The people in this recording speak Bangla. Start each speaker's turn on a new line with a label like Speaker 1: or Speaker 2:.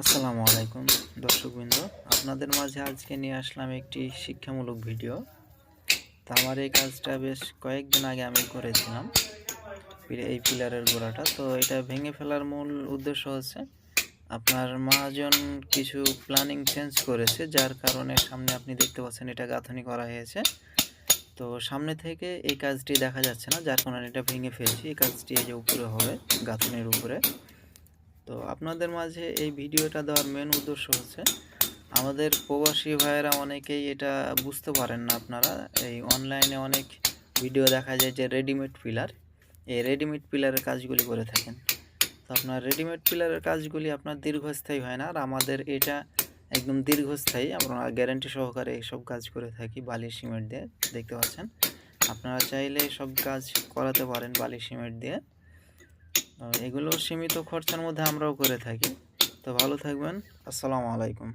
Speaker 1: আসসালামু আলাইকুম দর্শকবৃন্দ, আপনাদের মাঝে আজকে নিয়ে আসলাম একটি শিক্ষামূলক ভিডিও। তো আমার এই কাজটা বেশ কয়েকদিন আগে আমি করেছিলাম, এই পিলারের গোড়াটা। তো এটা ভেঙে ফেলার মূল উদ্দেশ্য হচ্ছে আপনার মহাজন কিছু প্ল্যানিং চেঞ্জ করেছে, যার কারণে সামনে আপনি দেখতে পাচ্ছেন এটা গাঁথনি করা হয়েছে। তো সামনে থেকে এই কাজটি দেখা যাচ্ছে না, যার কারণে এটা ভেঙে ফেলছি। এই কাজটি এই যে উপরে হবে, গাঁথনির উপরে। তো আপনাদের মাঝে এই ভিডিওটা দেওয়ার মেন উদ্দেশ্য হচ্ছে আমাদের প্রবাসী ভাইয়েরা অনেকেই এটা বুঝতে পারেন না। আপনারা এই অনলাইনে অনেক ভিডিও দেখা যায় যে রেডিমেড পিলার, এই রেডিমেড পিলারের কাজগুলি করে থাকেন। তো আপনার রেডিমেড পিলারের কাজগুলি আপনার দীর্ঘস্থায়ী হয় না, আর আমাদের এটা একদম দীর্ঘস্থায়ী। আমরা গ্যারান্টি সহকারে এইসব কাজ করে থাকি বালি সিমেন্ট দিয়ে। দেখতে পাচ্ছেন, আপনারা চাইলে সব কাজ করাতে পারেন বালি সিমেন্ট দিয়ে। এগুলো সীমিত খরচার মধ্যে আমরাও করে থাকি। তো ভালো থাকবেন। আসসালামু আলাইকুম।